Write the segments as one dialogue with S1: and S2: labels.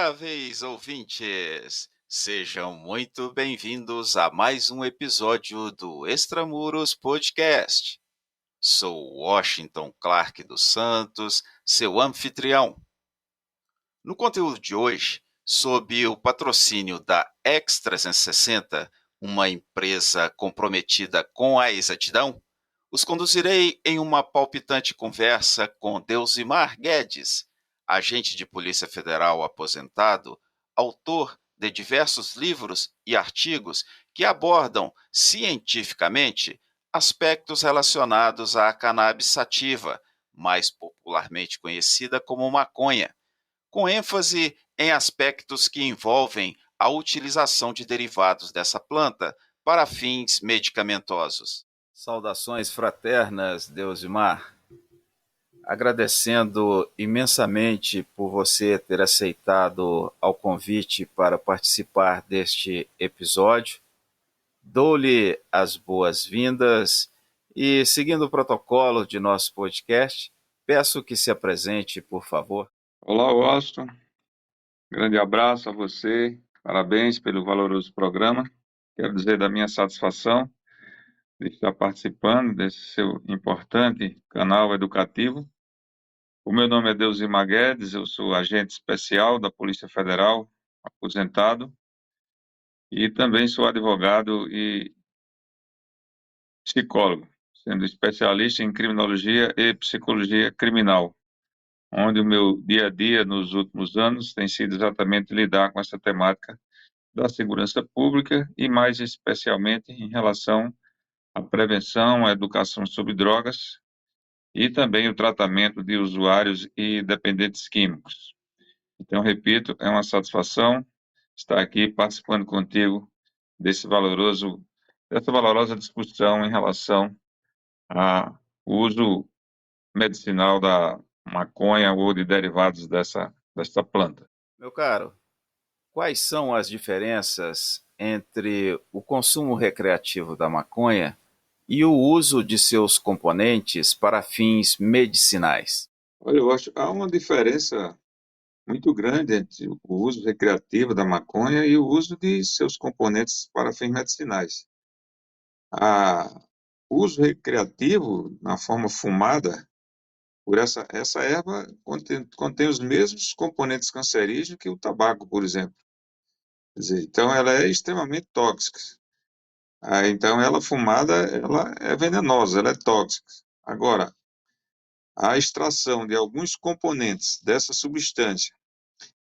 S1: adoráveis ouvintes! Sejam muito bem-vindos a mais um episódio do Extramuros Podcast. Sou Washington Clark dos Santos, seu anfitrião. No conteúdo de hoje, sob o patrocínio da X360, uma empresa comprometida com a exatidão, os conduzirei em uma palpitante conversa com Deusimar Guedes, agente de Polícia Federal aposentado, autor de diversos livros e artigos que abordam cientificamente aspectos relacionados à cannabis sativa, mais popularmente conhecida como maconha, com ênfase em aspectos que envolvem a utilização de derivados dessa planta para fins medicamentosos. Saudações fraternas, Deusimar. Agradecendo imensamente por você ter aceitado ao convite para participar deste episódio. Dou-lhe as boas-vindas e, seguindo o protocolo de nosso podcast, peço que se apresente, por favor.
S2: Olá, Washington. Grande abraço a você. Parabéns pelo valoroso programa. Quero dizer da minha satisfação de estar participando desse seu importante canal educativo. O meu nome é Deusimar Guedes, eu sou agente especial da Polícia Federal, aposentado, e também sou advogado e psicólogo, sendo especialista em criminologia e psicologia criminal, onde o meu dia a dia nos últimos anos tem sido exatamente lidar com essa temática da segurança pública e mais especialmente em relação à prevenção, à educação sobre drogas e também o tratamento de usuários e dependentes químicos. Então, repito, é uma satisfação estar aqui participando contigo dessa valorosa discussão em relação ao uso medicinal da maconha ou de derivados dessa planta.
S1: Meu caro, quais são as diferenças entre o consumo recreativo da maconha e o uso de seus componentes para fins medicinais?
S2: Olha, eu acho que há uma diferença muito grande entre o uso recreativo da maconha e o uso de seus componentes para fins medicinais. O uso recreativo, na forma fumada, por essa erva contém os mesmos componentes cancerígenos que o tabaco, por exemplo. Quer dizer, então, ela é extremamente tóxica. Então, ela fumada, ela é venenosa, ela é tóxica. Agora, a extração de alguns componentes dessa substância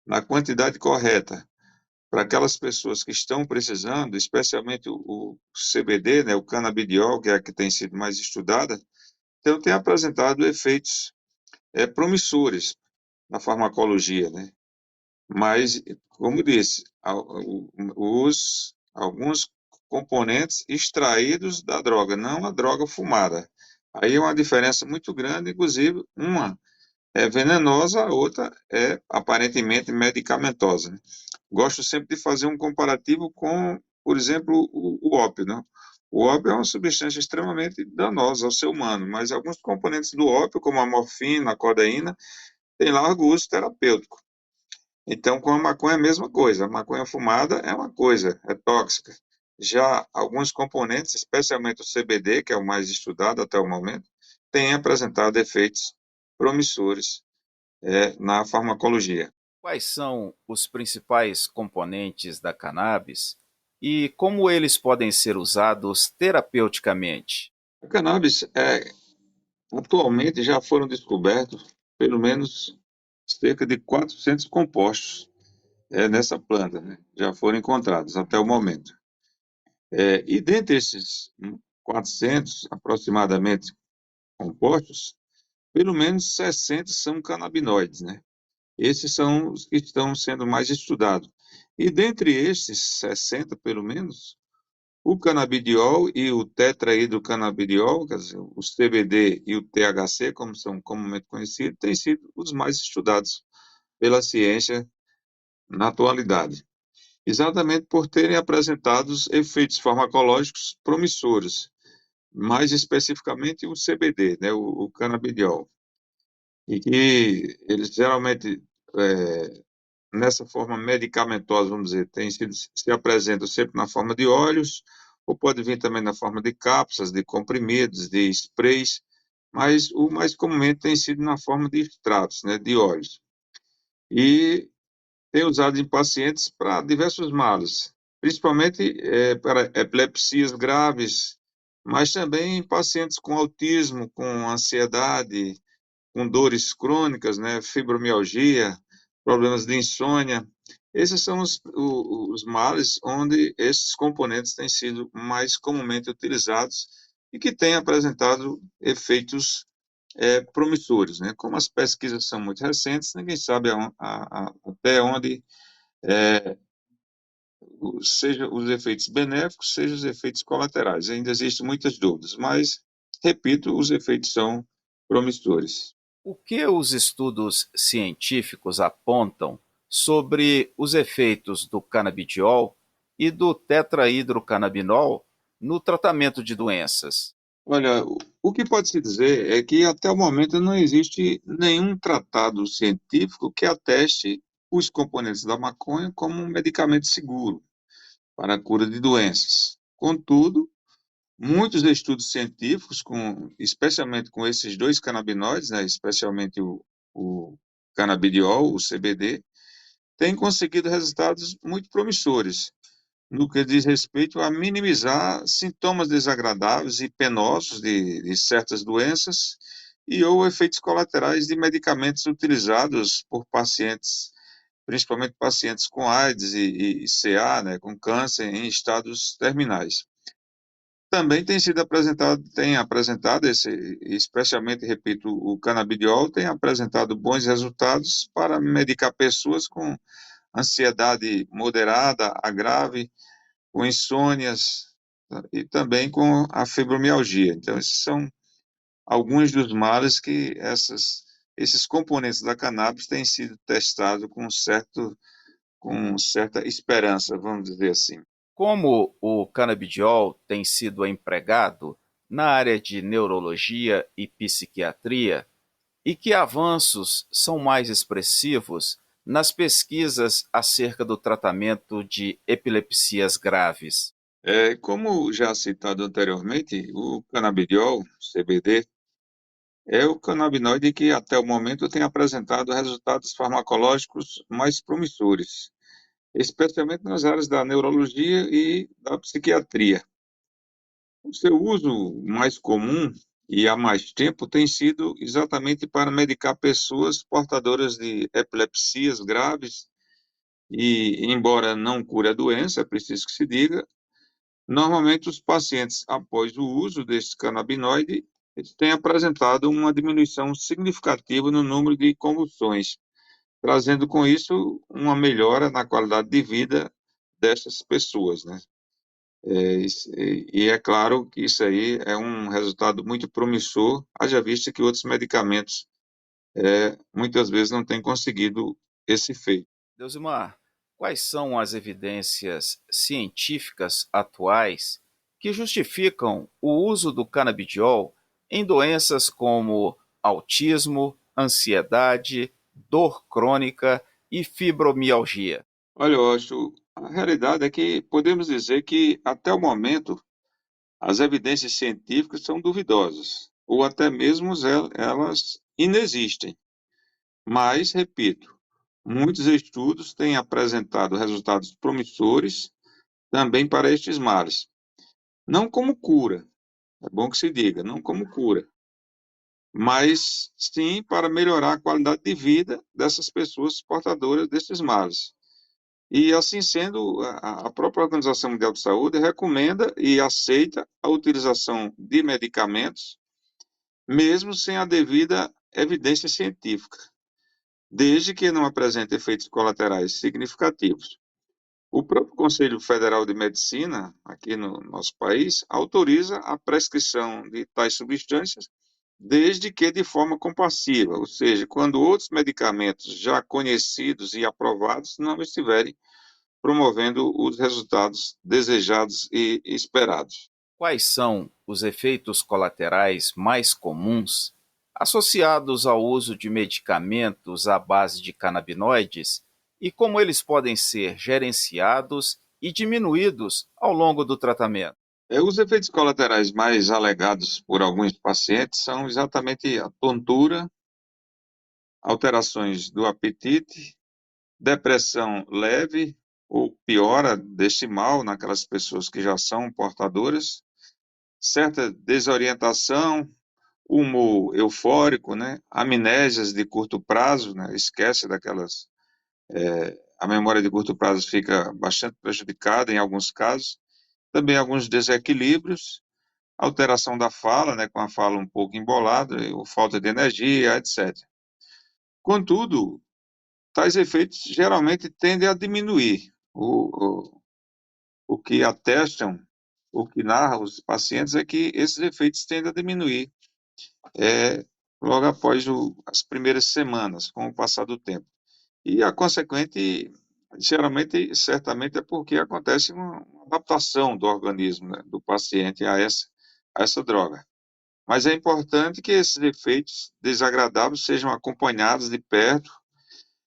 S2: na quantidade correta para aquelas pessoas que estão precisando, especialmente o CBD, né, o canabidiol, que é a que tem sido mais estudada, então tem apresentado efeitos promissores na farmacologia, né? Mas, como disse, alguns componentes extraídos da droga, não a droga fumada. Aí é uma diferença muito grande, inclusive uma é venenosa, a outra é aparentemente medicamentosa, né? Gosto sempre de fazer um comparativo com, por exemplo, o ópio, né? O ópio é uma substância extremamente danosa ao ser humano, mas alguns componentes do ópio, como a morfina, a codeína, têm largo uso terapêutico. Então, com a maconha é a mesma coisa. A maconha fumada é uma coisa, é tóxica. Já alguns componentes, especialmente o CBD, que é o mais estudado até o momento, têm apresentado efeitos promissores na farmacologia.
S1: Quais são os principais componentes da cannabis e como eles podem ser usados terapeuticamente?
S2: A cannabis, atualmente, já foram descobertos pelo menos cerca de 400 compostos nessa planta, né? Já foram encontrados até o momento. E dentre esses 400 aproximadamente compostos, pelo menos 60 são canabinoides, né? Esses são os que estão sendo mais estudados. E dentre esses 60, pelo menos, o canabidiol e o tetrahidrocanabidiol, quer dizer, o CBD e o THC, como são comumente conhecidos, têm sido os mais estudados pela ciência na atualidade. Exatamente por terem apresentado efeitos farmacológicos promissores, mais especificamente o CBD, né, o canabidiol, e que eles geralmente nessa forma medicamentosa, vamos dizer, se apresenta sempre na forma de óleos, ou pode vir também na forma de cápsulas, de comprimidos, de sprays, mas o mais comumente tem sido na forma de extratos, né, de óleos. E tem usado em pacientes para diversos males, principalmente para epilepsias graves, mas também em pacientes com autismo, com ansiedade, com dores crônicas, né, fibromialgia, problemas de insônia. Esses são os males onde esses componentes têm sido mais comumente utilizados e que têm apresentado efeitos promissores, né? Como as pesquisas são muito recentes, ninguém sabe até onde seja os efeitos benéficos, seja os efeitos colaterais. Ainda existem muitas dúvidas, mas, repito, os efeitos são promissores.
S1: O que os estudos científicos apontam sobre os efeitos do canabidiol e do tetrahidrocannabinol no tratamento de doenças?
S2: Olha, o que pode se dizer é que até o momento não existe nenhum tratado científico que ateste os componentes da maconha como um medicamento seguro para a cura de doenças. Contudo, muitos estudos científicos, especialmente com esses dois canabinoides, né, especialmente o canabidiol, o CBD, têm conseguido resultados muito promissores no que diz respeito a minimizar sintomas desagradáveis e penosos de certas doenças e ou efeitos colaterais de medicamentos utilizados por pacientes, principalmente pacientes com AIDS e CA, né, com câncer em estados terminais. Também tem apresentado especialmente, repito, o canabidiol tem apresentado bons resultados para medicar pessoas com ansiedade moderada a grave, com insônias, tá, e também com a fibromialgia. Então, esses são alguns dos males que esses componentes da cannabis têm sido testados com certa esperança, vamos dizer assim.
S1: Como o canabidiol tem sido empregado na área de neurologia e psiquiatria, e que avanços são mais expressivos nas pesquisas acerca do tratamento de epilepsias graves?
S2: Como já citado anteriormente, o canabidiol, CBD, é o canabinoide que até o momento tem apresentado resultados farmacológicos mais promissores, especialmente nas áreas da neurologia e da psiquiatria. O seu uso mais comum e há mais tempo tem sido exatamente para medicar pessoas portadoras de epilepsias graves e, embora não cure a doença, é preciso que se diga, normalmente os pacientes, após o uso desse canabinoide, eles têm apresentado uma diminuição significativa no número de convulsões, trazendo com isso uma melhora na qualidade de vida dessas pessoas, né? E é claro que isso aí é um resultado muito promissor, haja vista que outros medicamentos muitas vezes não têm conseguido esse efeito.
S1: Deusimar, quais são as evidências científicas atuais que justificam o uso do canabidiol em doenças como autismo, ansiedade, dor crônica e fibromialgia?
S2: Olha, eu acho, a realidade é que podemos dizer que, até o momento, as evidências científicas são duvidosas, ou até mesmo elas inexistem. Mas, repito, muitos estudos têm apresentado resultados promissores também para estes males. Não como cura, é bom que se diga, não como cura, mas sim para melhorar a qualidade de vida dessas pessoas portadoras desses males. E, assim sendo, a própria Organização Mundial de Saúde recomenda e aceita a utilização de medicamentos, mesmo sem a devida evidência científica, desde que não apresente efeitos colaterais significativos. O próprio Conselho Federal de Medicina, aqui no nosso país, autoriza a prescrição de tais substâncias, desde que de forma compassiva, ou seja, quando outros medicamentos já conhecidos e aprovados não estiverem promovendo os resultados desejados e esperados.
S1: Quais são os efeitos colaterais mais comuns associados ao uso de medicamentos à base de canabinoides e como eles podem ser gerenciados e diminuídos ao longo do tratamento.
S2: Os efeitos colaterais mais alegados por alguns pacientes são exatamente a tontura, alterações do apetite, depressão leve ou piora deste mal naquelas pessoas que já são portadoras, certa desorientação, humor eufórico, né? Amnésias de curto prazo, né? Esquece daquelas. A memória de curto prazo fica bastante prejudicada em alguns casos. Também alguns desequilíbrios, alteração da fala, né? Com a fala um pouco embolada, ou falta de energia, etc. Contudo, tais efeitos geralmente tendem a diminuir. O que atestam, o que narram os pacientes é que esses efeitos tendem a diminuir é, logo após as primeiras semanas, com o passar do tempo. E a consequente, geralmente, certamente é porque acontece uma adaptação do organismo, né, do paciente a essa droga. Mas é importante que esses efeitos desagradáveis sejam acompanhados de perto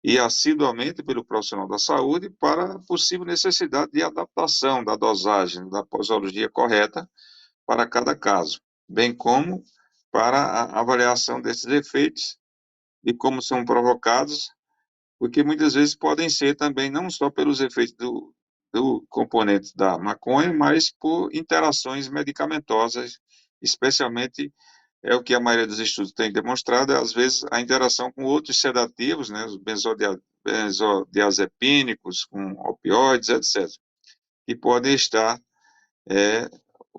S2: e assiduamente pelo profissional da saúde para a possível necessidade de adaptação da dosagem, da posologia correta para cada caso, bem como para a avaliação desses efeitos e como são provocados, porque muitas vezes podem ser também não só pelos efeitos do componente da maconha, mas por interações medicamentosas, especialmente o que a maioria dos estudos tem demonstrado, é às vezes a interação com outros sedativos, né, os benzodiazepínicos, com opioides, etc., que podem estar é,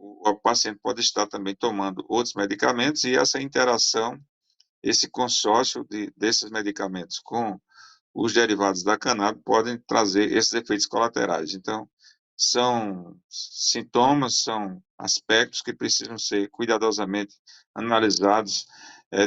S2: o paciente pode estar também tomando outros medicamentos e essa interação, esse consórcio desses medicamentos com os derivados da cannabis podem trazer esses efeitos colaterais. Então, são sintomas, são aspectos que precisam ser cuidadosamente analisados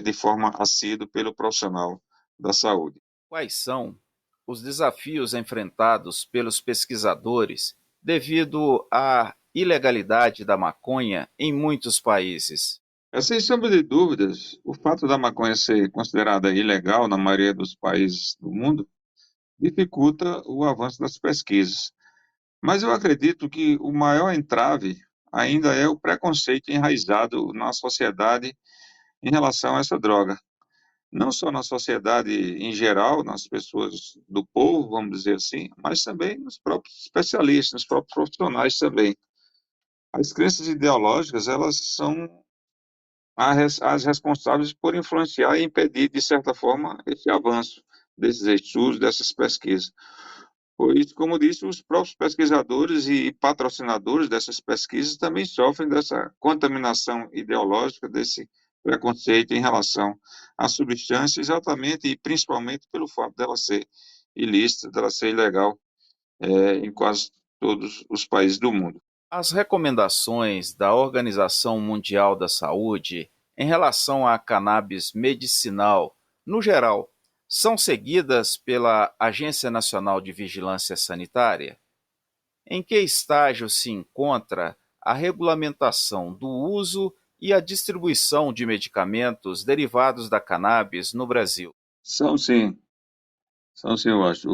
S2: de forma assídua pelo profissional da saúde.
S1: Quais são os desafios enfrentados pelos pesquisadores devido à ilegalidade da maconha em muitos países?
S2: Sem sombra de dúvidas, o fato da maconha ser considerada ilegal na maioria dos países do mundo dificulta o avanço das pesquisas. Mas eu acredito que o maior entrave ainda é o preconceito enraizado na sociedade em relação a essa droga. Não só na sociedade em geral, nas pessoas do povo, vamos dizer assim, mas também nos próprios especialistas, nos próprios profissionais também. As crenças ideológicas, elas são as responsáveis por influenciar e impedir, de certa forma, esse avanço desses estudos, dessas pesquisas. Pois, como disse, os próprios pesquisadores e patrocinadores dessas pesquisas também sofrem dessa contaminação ideológica, desse preconceito em relação à substância, exatamente e principalmente pelo fato dela ser ilícita, dela ser ilegal em quase todos os países do mundo.
S1: As recomendações da Organização Mundial da Saúde em relação à cannabis medicinal, no geral, são seguidas pela Agência Nacional de Vigilância Sanitária? Em que estágio se encontra a regulamentação do uso e a distribuição de medicamentos derivados da cannabis no Brasil?
S2: São sim, são sim, eu acho.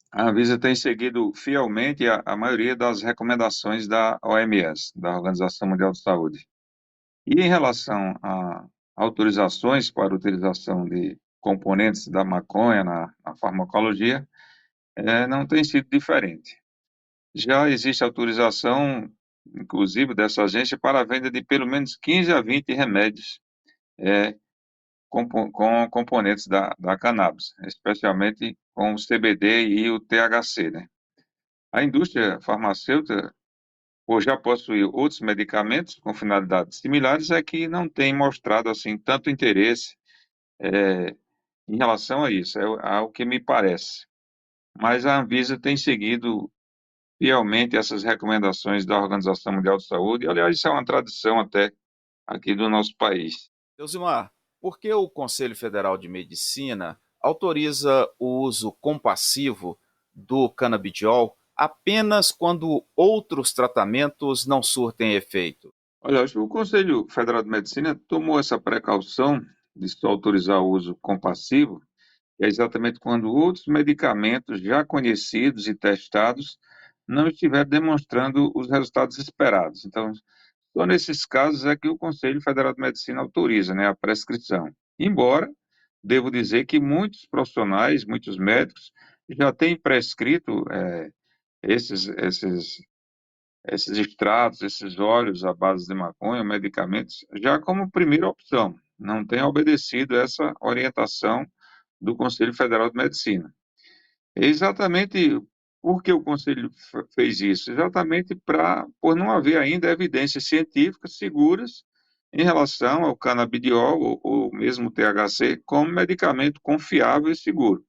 S2: A Anvisa tem seguido fielmente a maioria das recomendações da OMS, da Organização Mundial de Saúde. E em relação a autorizações para utilização de componentes da maconha na farmacologia, não tem sido diferente. Já existe autorização, inclusive, dessa agência para a venda de pelo menos 15 a 20 remédios é, com componentes da cannabis, especialmente com o CBD e o THC, né? A indústria farmacêutica, por já possuir outros medicamentos com finalidades similares, é que não tem mostrado assim tanto interesse é, em relação a isso, é o que me parece. Mas a Anvisa tem seguido fielmente essas recomendações da Organização Mundial de Saúde, e, aliás, isso é uma tradição até aqui do nosso país.
S1: Elzimar, por que o Conselho Federal de Medicina autoriza o uso compassivo do canabidiol apenas quando outros tratamentos não surtem efeito?
S2: Olha, acho que o Conselho Federal de Medicina tomou essa precaução de só autorizar o uso compassivo, que é exatamente quando outros medicamentos já conhecidos e testados não estiverem demonstrando os resultados esperados. Então, só nesses casos é que o Conselho Federal de Medicina autoriza, né, a prescrição. Embora, devo dizer que muitos profissionais, muitos médicos, já têm prescrito esses, esses, esses extratos, esses óleos à base de maconha, medicamentos, já como primeira opção. Não têm obedecido essa orientação do Conselho Federal de Medicina. É exatamente por que o Conselho fez isso? Exatamente por não haver ainda evidências científicas seguras em relação ao canabidiol ou mesmo THC como medicamento confiável e seguro.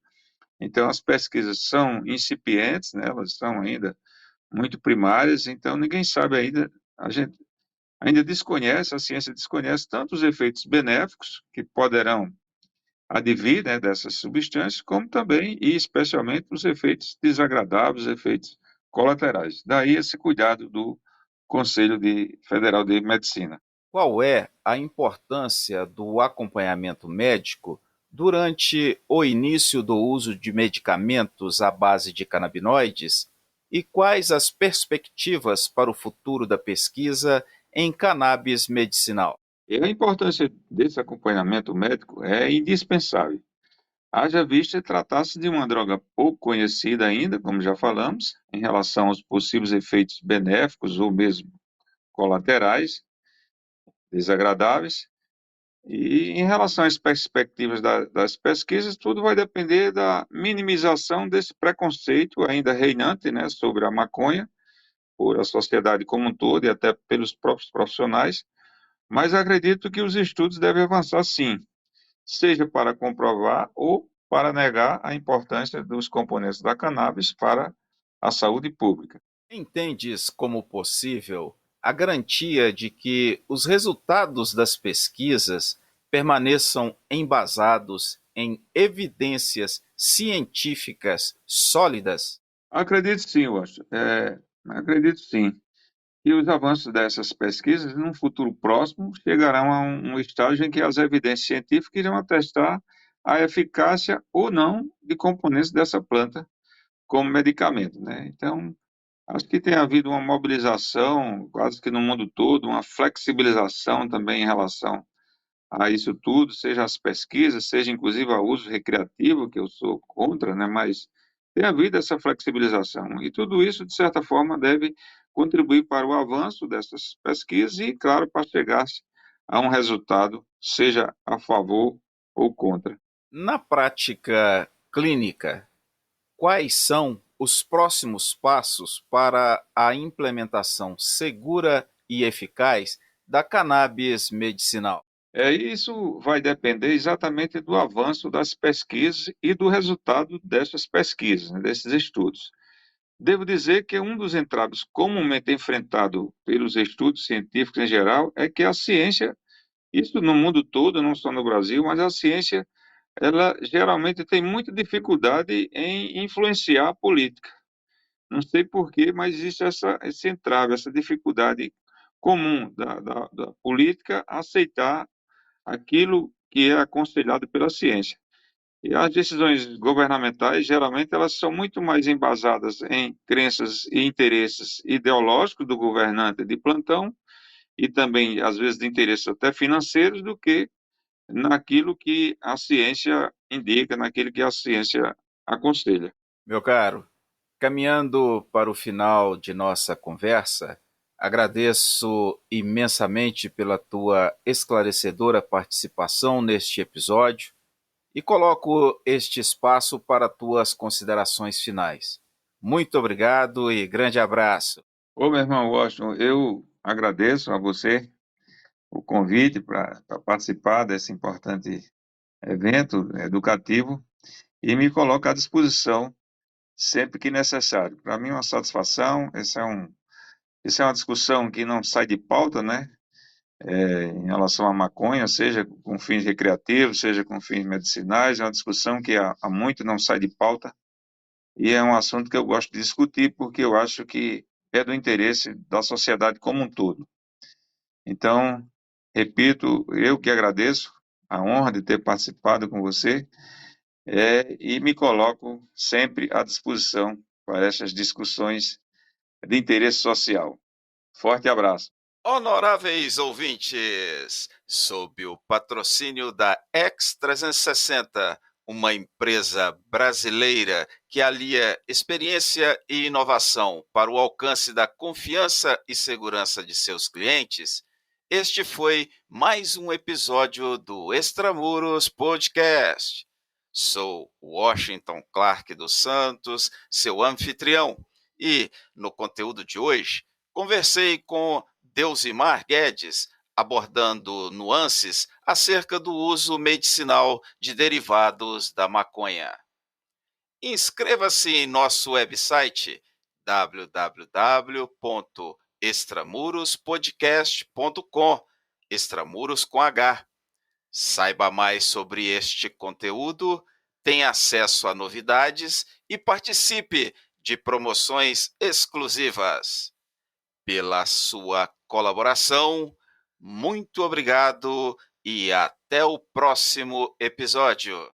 S2: Então, as pesquisas são incipientes, né? Elas são ainda muito primárias, então ninguém sabe ainda, a gente ainda desconhece, a ciência desconhece tanto os efeitos benéficos que poderão advir, né, dessas substâncias, como também e especialmente os efeitos desagradáveis, efeitos colaterais. Daí esse cuidado do Federal de Medicina.
S1: Qual é a importância do acompanhamento médico durante o início do uso de medicamentos à base de canabinoides e quais as perspectivas para o futuro da pesquisa em cannabis medicinal?
S2: E a importância desse acompanhamento médico é indispensável. Haja vista tratar-se de uma droga pouco conhecida ainda, como já falamos, em relação aos possíveis efeitos benéficos ou mesmo colaterais desagradáveis. E em relação às perspectivas das pesquisas, tudo vai depender da minimização desse preconceito ainda reinante, né, sobre a maconha, por a sociedade como um todo e até pelos próprios profissionais, mas acredito que os estudos devem avançar sim, seja para comprovar ou para negar a importância dos componentes da cannabis para a saúde pública.
S1: Entendes como possível a garantia de que os resultados das pesquisas permaneçam embasados em evidências científicas sólidas?
S2: Acredito sim, eu acho. Acredito sim. E os avanços dessas pesquisas, num futuro próximo, chegarão a um estágio em que as evidências científicas irão atestar a eficácia ou não de componentes dessa planta como medicamento, né? Então, acho que tem havido uma mobilização, quase que no mundo todo, uma flexibilização também em relação a isso tudo, seja as pesquisas, seja inclusive o uso recreativo, que eu sou contra, né? Mas tem havido essa flexibilização. E tudo isso, de certa forma, deve contribuir para o avanço dessas pesquisas e, claro, para chegar a um resultado, seja a favor ou contra.
S1: Na prática clínica, quais são os próximos passos para a implementação segura e eficaz da cannabis medicinal?
S2: Isso vai depender exatamente do avanço das pesquisas e do resultado dessas pesquisas, né, desses estudos. Devo dizer que um dos entraves comumente enfrentado pelos estudos científicos em geral é que a ciência, isso no mundo todo, não só no Brasil, mas a ciência, ela geralmente tem muita dificuldade em influenciar a política. Não sei por quê, mas existe esse entrave, essa dificuldade comum da política aceitar aquilo que é aconselhado pela ciência. E as decisões governamentais, geralmente, elas são muito mais embasadas em crenças e interesses ideológicos do governante de plantão e também, às vezes, de interesses até financeiros, do que naquilo que a ciência indica, naquilo que a ciência aconselha.
S1: Meu caro, caminhando para o final de nossa conversa, agradeço imensamente pela tua esclarecedora participação neste episódio e coloco este espaço para tuas considerações finais. Muito obrigado e grande abraço.
S2: Ô, meu irmão Washington, eu agradeço a você o convite para participar desse importante evento educativo e me coloco à disposição sempre que necessário. Para mim é uma satisfação, essa é uma discussão que não sai de pauta, né? Em relação à maconha, seja com fins recreativos, seja com fins medicinais, é uma discussão que há muito não sai de pauta e é um assunto que eu gosto de discutir porque eu acho que é do interesse da sociedade como um todo. Então, repito, eu que agradeço a honra de ter participado com você e me coloco sempre à disposição para essas discussões de interesse social. Forte abraço.
S1: Honoráveis ouvintes, sob o patrocínio da X360, uma empresa brasileira que alia experiência e inovação para o alcance da confiança e segurança de seus clientes, este foi mais um episódio do Extramuros Podcast. Sou Washington Clark dos Santos, seu anfitrião, e no conteúdo de hoje conversei com Deusimar Guedes, abordando nuances acerca do uso medicinal de derivados da maconha. Inscreva-se em nosso website www.extramurospodcast.com, Extramuros com H. Saiba mais sobre este conteúdo, tenha acesso a novidades e participe de promoções exclusivas. Pela sua colaboração, muito obrigado e até o próximo episódio.